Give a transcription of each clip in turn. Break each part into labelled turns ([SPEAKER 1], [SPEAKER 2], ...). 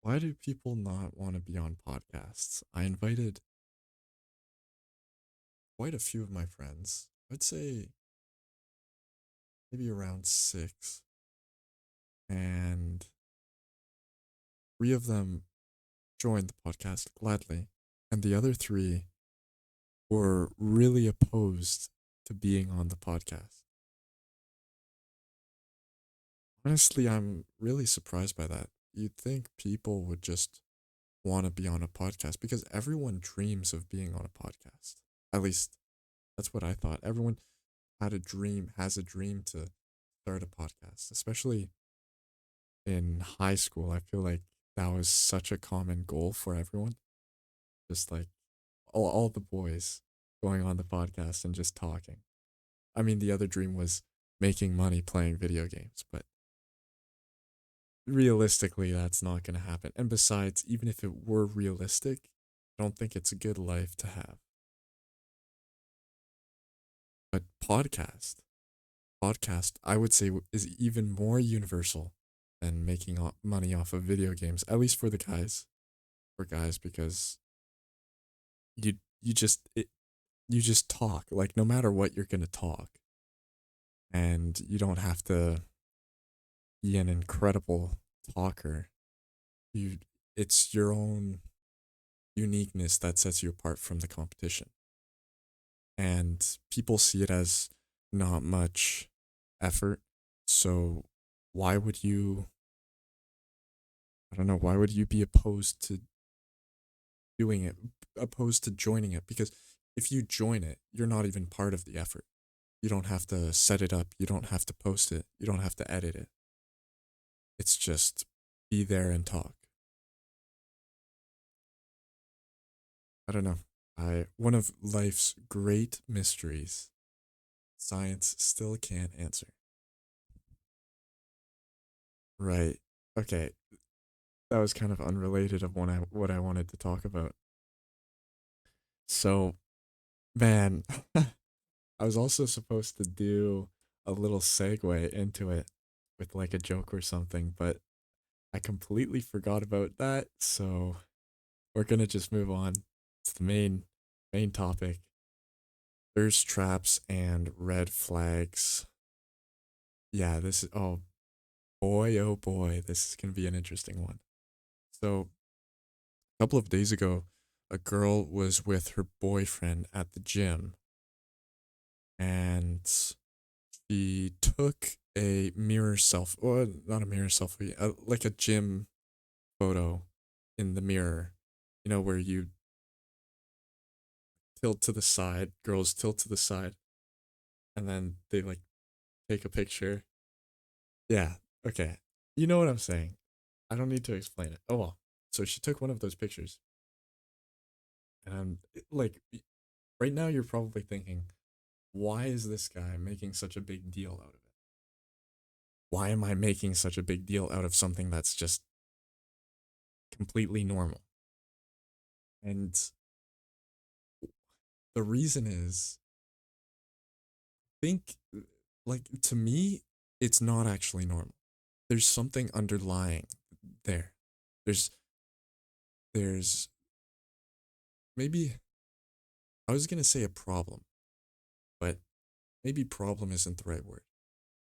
[SPEAKER 1] Why do people not want to be on podcasts? I invited quite a few of my friends. I'd say maybe around six, and three of them joined the podcast gladly, and the other three were really opposed to being on the podcast. Honestly, I'm really surprised by that. You'd think people would just want to be on a podcast because everyone dreams of being on a podcast. At least that's what I thought. Everyone had a dream, has a dream to start a podcast, especially in high school. I feel like that was such a common goal for everyone. Just like all the boys going on the podcast and just talking. I mean, the other dream was making money playing video games, but realistically, that's not going to happen. And besides, even if it were realistic, I don't think it's a good life to have. But podcast, I would say is even more universal than making money off of video games, at least for the guys, for guys, because you you just it, you just talk like no matter what you're gonna talk, and you don't have to be an incredible talker. You it's your own uniqueness that sets you apart from the competition, and people see it as not much effort. So why would you? I don't know. Why would you be opposed to doing it, opposed to joining it? Because if you join it, you're not even part of the effort. You don't have to set it up. You don't have to post it. You don't have to edit it. It's just be there and talk. I don't know. I one of life's great mysteries. Science still can't answer. Right. Okay. That was kind of unrelated of what I wanted to talk about. So, man, I was also supposed to do a little segue into it with like a joke or something, but I completely forgot about that. So we're gonna just move on to the main topic. Thirst traps and red flags. Yeah, this is oh boy, this is gonna be an interesting one. So a couple of days ago, a girl was with her boyfriend at the gym, and she took a mirror selfie, or not a mirror selfie, like a gym photo in the mirror. You know, where you tilt to the side, girls tilt to the side, and then they like take a picture. Yeah, okay. You know what I'm saying. I don't need to explain it. Oh well. So she took one of those pictures, and like, right now you're probably thinking, why is this guy making such a big deal out of it? Why am I making such a big deal out of something that's just completely normal? And the reason is, think, like, to me, it's not actually normal. There's something underlying there. There's there's maybe, I was gonna say a problem, but maybe problem isn't the right word.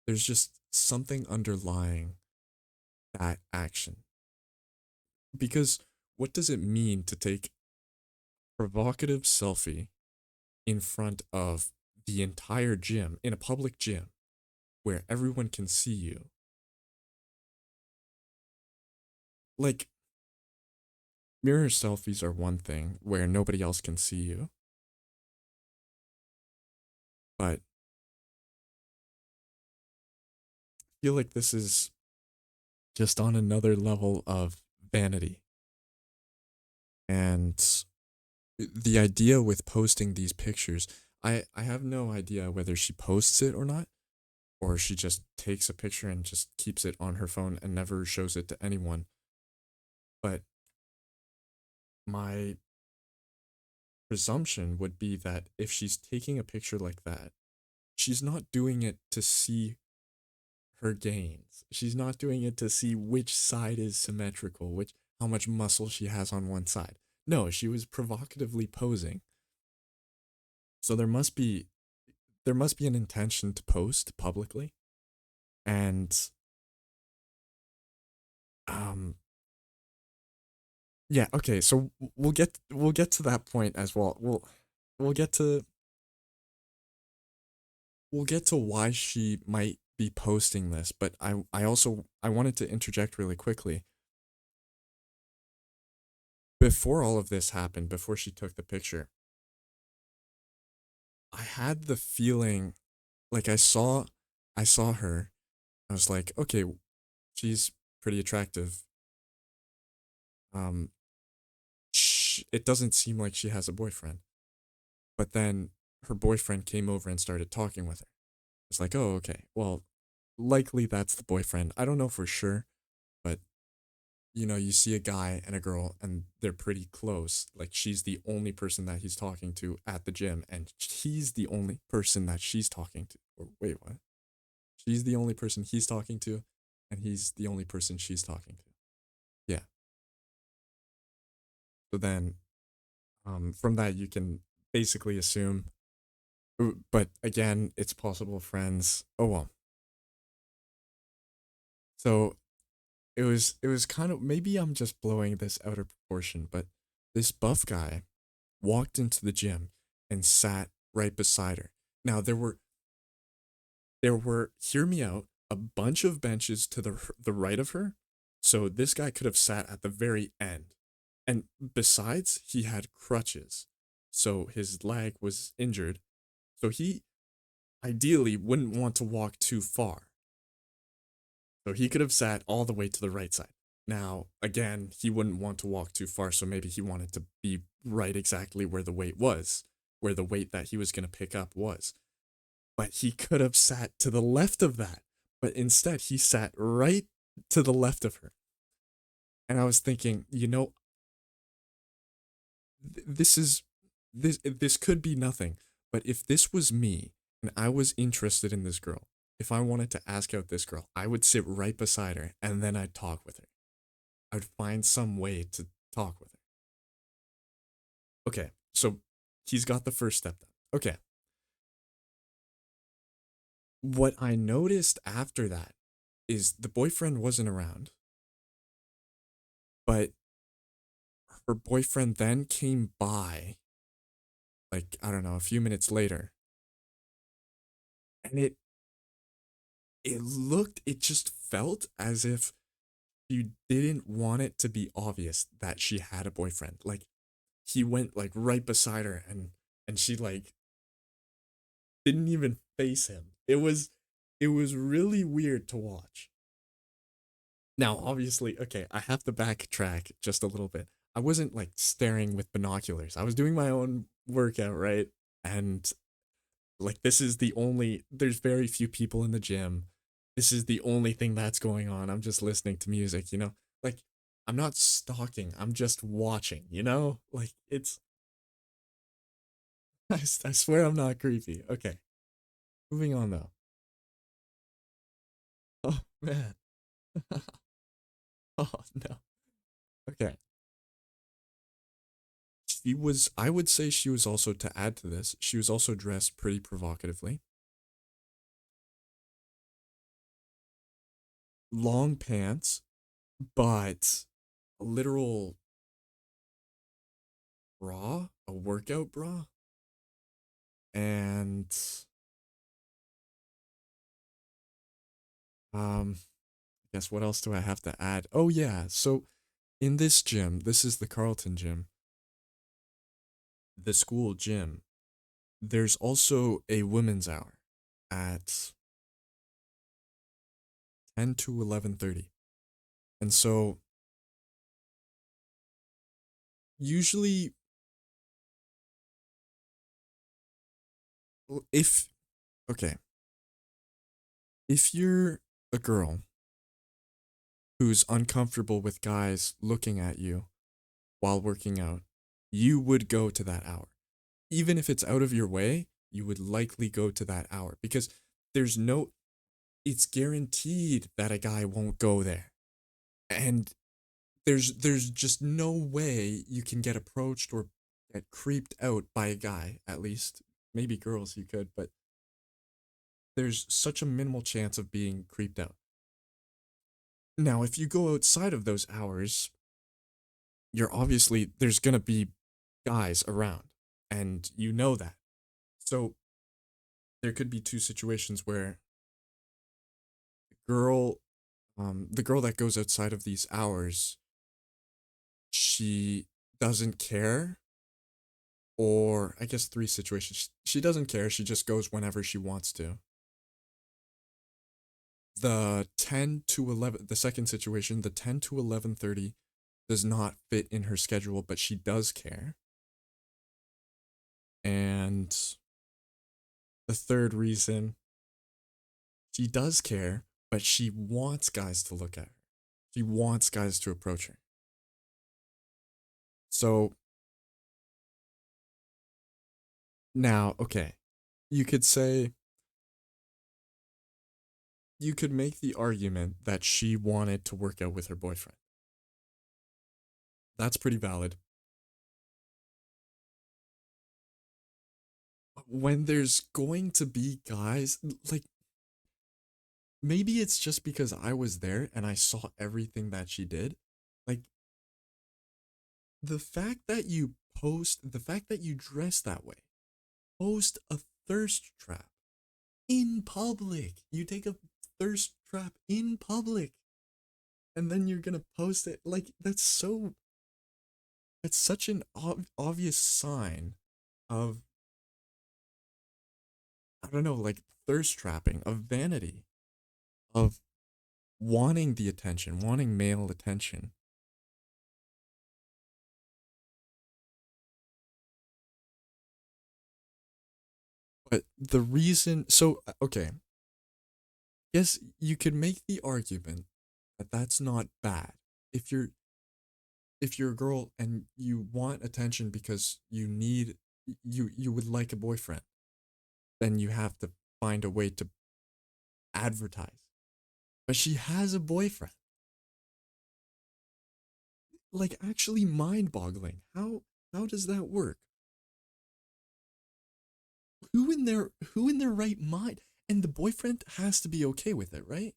[SPEAKER 1] There's just something underlying that action. Because what does it mean to take provocative selfie in front of the entire gym, in a public gym where everyone can see you? Like, mirror selfies are one thing where nobody else can see you, but I feel like this is just on another level of vanity. And the idea with posting these pictures, I have no idea whether she posts it or not, or she just takes a picture and just keeps it on her phone and never shows it to anyone. But my presumption would be that if she's taking a picture like that, she's not doing it to see her gains. She's not doing it to see which side is symmetrical, which how much muscle she has on one side. No, she was provocatively posing. So there must be an intention to post publicly. And um yeah, okay, so we'll get to that point as well. We'll get to we'll get to why she might be posting this, but I wanted to interject really quickly. Before all of this happened, before she took the picture, I had the feeling like I saw her. I was like, okay, she's pretty attractive. Um it doesn't seem like she has a boyfriend. But then her boyfriend came over and started talking with her. It's like, oh, okay. Well, likely that's the boyfriend. I don't know for sure, but you see a guy and a girl and they're pretty close. Like she's the only person that he's talking to at the gym, and he's the only person that she's talking to. Or wait, what? She's the only person he's talking to, and he's the only person she's talking to. Yeah. So then, from that you can basically assume. But again, it's possible friends. Oh well. So it was kind of, maybe I'm just blowing this out of proportion, but this buff guy walked into the gym and sat right beside her. Now there were, hear me out, a bunch of benches to the right of her. So this guy could have sat at the very end. And besides, he had crutches. So his leg was injured. So he ideally wouldn't want to walk too far. So he could have sat all the way to the right side. Now, again, he wouldn't want to walk too far, so maybe he wanted to be right exactly where the weight was, where the weight that he was going to pick up was. But he could have sat to the left of that. But instead, he sat right to the left of her. And I was thinking, this is this could be nothing, but if this was me and I was interested in this girl, if I wanted to ask out this girl, I would sit right beside her and then I'd talk with her. I'd find some way to talk with her. Okay, so he's got the first step done. Okay, what I noticed after that is the boyfriend wasn't around, but her boyfriend then came by, like, I don't know, a few minutes later, and it just felt as if she didn't want it to be obvious that she had a boyfriend. Like, he went like right beside her, and she like didn't even face him. It was really weird to watch. Now, obviously, okay, I have to backtrack just a little bit. I wasn't like staring with binoculars. I was doing my own workout, right? And like there's very few people in the gym. This is the only thing that's going on. I'm just listening to music. Like I'm not stalking. I'm just watching. Like it's I swear I'm not creepy. Okay. Moving on though. Oh man. Oh no. Okay. I would say she was also, to add to this, she was also dressed pretty provocatively. Long pants, but a literal bra, a workout bra. And I guess what else do I have to add? Oh yeah, so in this gym, this is the Carlton gym, the school gym. There's also a women's hour at 10 to 11:30. And so usually if okay, if you're a girl who's uncomfortable with guys looking at you while working out, you would go to that hour. Even if it's out of your way, you would likely go to that hour because there's no it's guaranteed that a guy won't go there. And there's just no way you can get approached or get creeped out by a guy, at least. Maybe girls you could, but there's such a minimal chance of being creeped out. Now, if you go outside of those hours, you're obviously there's going to be guys around and you know that. So there could be two situations where girl the girl that goes outside of these hours, she doesn't care, or I guess three situations. She doesn't care, she just goes whenever she wants to. The 10 to 11, the second situation, the 10 to 11:30 does not fit in her schedule, but she does care. And the third reason, she does care, but she wants guys to look at her. She wants guys to approach her. So now, okay, you could say, you could make the argument that she wanted to work out with her boyfriend. That's pretty valid. When there's going to be guys, like, maybe it's just because I was there and I saw everything that she did. Like, the fact that you the fact that you dress that way, post a thirst trap in public. You take a thirst trap in public and then you're gonna post it. Like, that's such an obvious sign of, I don't know, like thirst trapping, of vanity, of wanting the attention, wanting male attention. But the reason, so, okay, yes, you could make the argument that that's not bad. If you're if you're a girl and you want attention because you would like a boyfriend, then you have to find a way to advertise. But she has a boyfriend. Like, actually mind-boggling. How does that work? Who in their right mind? And the boyfriend has to be okay with it, right?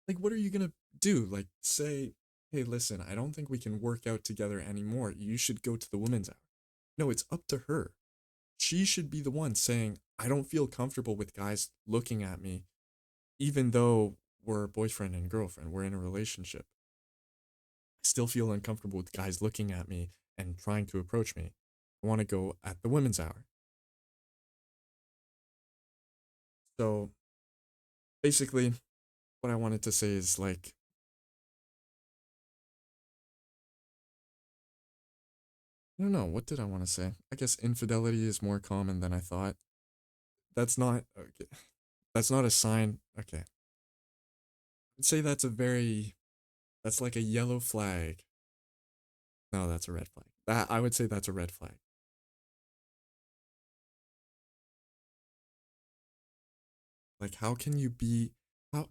[SPEAKER 1] Like, what are you gonna do? Like, say, hey, listen, I don't think we can work out together anymore. You should go to the women's hour. No, it's up to her. She should be the one saying, I don't feel comfortable with guys looking at me, even though we're boyfriend and girlfriend, we're in a relationship. I still feel uncomfortable with guys looking at me and trying to approach me. I want to go at the women's hour. So basically, what I wanted to say is, like, I don't know, what did I want to say? I guess infidelity is more common than I thought. That's not okay. That's not a sign. Okay. I'd say that's like a yellow flag. No, that's a red flag. That I would say that's a red flag. Like, how can you be how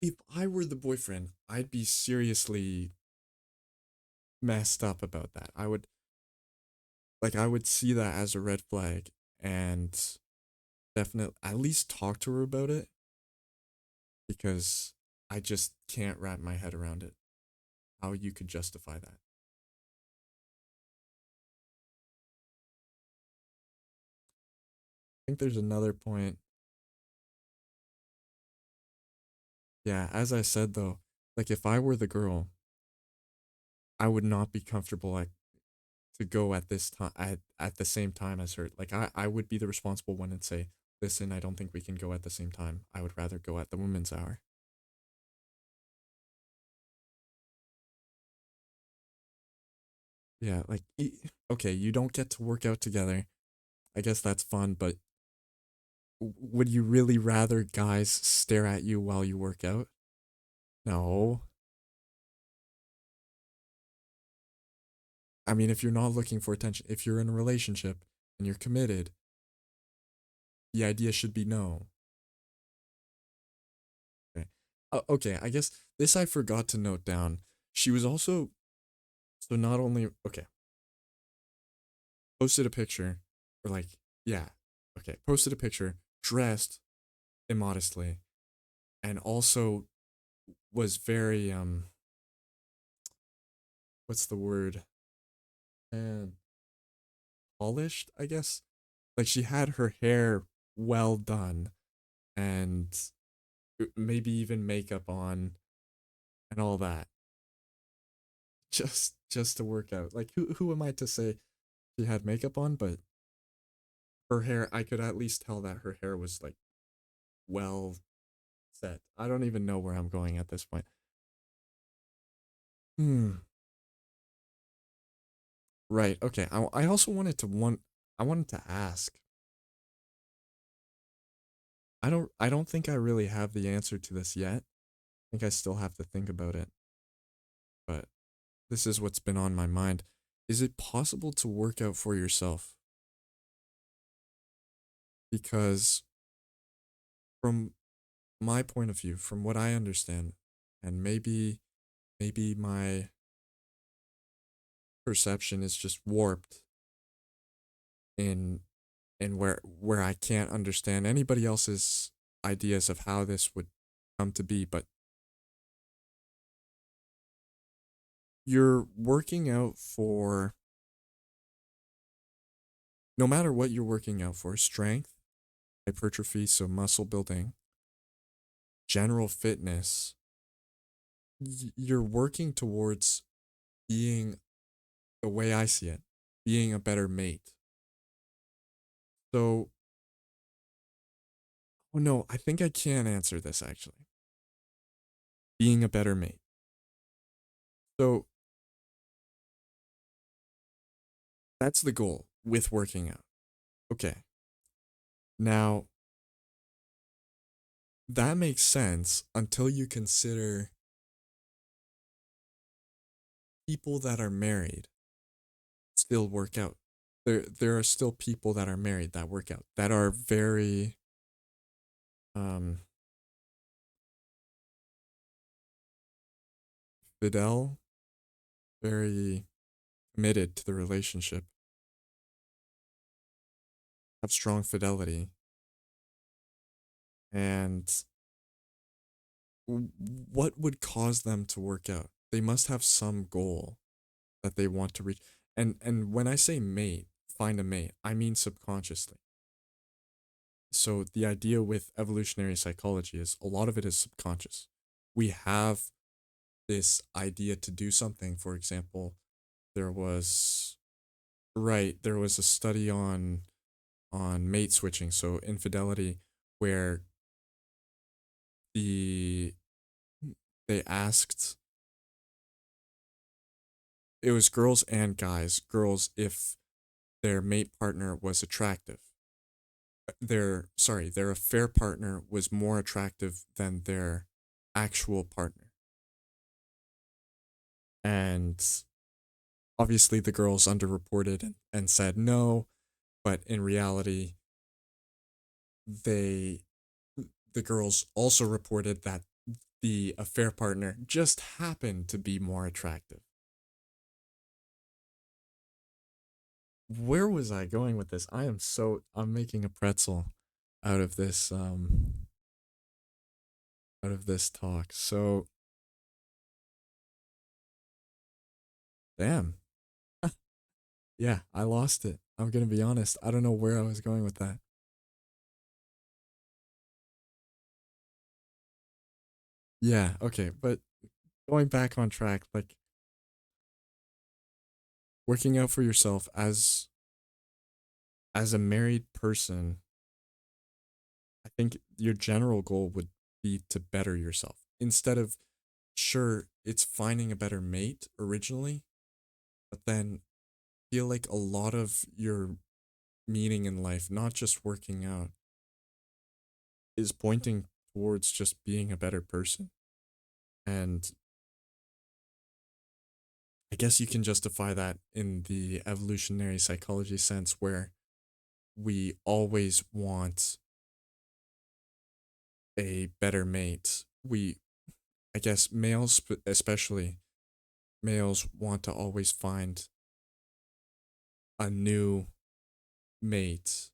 [SPEAKER 1] if I were the boyfriend, I'd be seriously messed up about that. I would see that as a red flag and definitely at least talk to her about it, because I just can't wrap my head around it. How you could justify that. I think there's another point. Yeah, as I said though, like, if I were the girl, I would not be comfortable, like, to go at this time at the same time as her. Like, I would be the responsible one and say, listen, I don't think we can go at the same time. I would rather go at the women's hour. Yeah, like, okay, you don't get to work out together. I guess that's fun, but would you really rather guys stare at you while you work out? No. I mean, if you're not looking for attention, if you're in a relationship and you're committed, the idea should be no. Okay. Okay, I guess this I forgot to note down. she was also, so not only, okay, posted a picture, or like, yeah, okay, posted a picture dressed immodestly, and also was very, what's the word? And polished, I guess. Like she had her hair well done, and maybe even makeup on and all that. Just to work out. Like who am I to say she had makeup on, but her hair, I could at least tell that her hair was like well set. I don't even know where I'm going at this point. Hmm. Right. Okay. I also wanted to I wanted to ask. I don't think I really have the answer to this yet. I think I still have to think about it. But this is what's been on my mind. Is it possible to work out for yourself? Because from my point of view, from what I understand, and maybe my perception is just warped in where I can't understand anybody else's ideas of how this would come to be, but you're working out for, no matter what you're working out for, strength, hypertrophy, so muscle building, general fitness, you're working towards being, the way I see it, being a better mate. So, oh no, I think I can answer this actually. Being a better mate. So, that's the goal with working out. Okay. Now, that makes sense until you consider people that are married still work out. There are still people that are married that work out that are very um fidel, very committed to the relationship, have strong fidelity, and what would cause them to work out? They must have some goal that they want to reach. And when I say mate, find a mate, I mean subconsciously. So the idea with evolutionary psychology is a lot of it is subconscious. We have this idea to do something. For example, there was, right, there was a study on mate switching, so infidelity, where the they asked, it was girls and guys, girls if their mate partner was attractive. Their affair partner was more attractive than their actual partner. And obviously the girls underreported and said no, but in reality they the girls also reported that the affair partner just happened to be more attractive. Where was I going with this? I'm making a pretzel out of this out of this talk. So, damn. Yeah, I lost it. I'm going to be honest. I don't know where I was going with that. Yeah, okay, but going back on track, like working out for yourself as a married person, I think your general goal would be to better yourself. Instead of, sure, it's finding a better mate originally, but then feel like a lot of your meaning in life, not just working out, is pointing towards just being a better person. And I guess you can justify that in the evolutionary psychology sense where we always want a better mate. I guess males especially, males want to always find a new mate.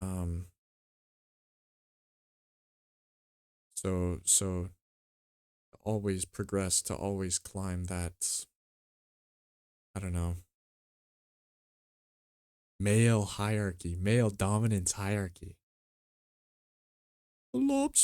[SPEAKER 1] Um, so always progress to always climb that, I don't know, male hierarchy, male dominance hierarchy. A lobster.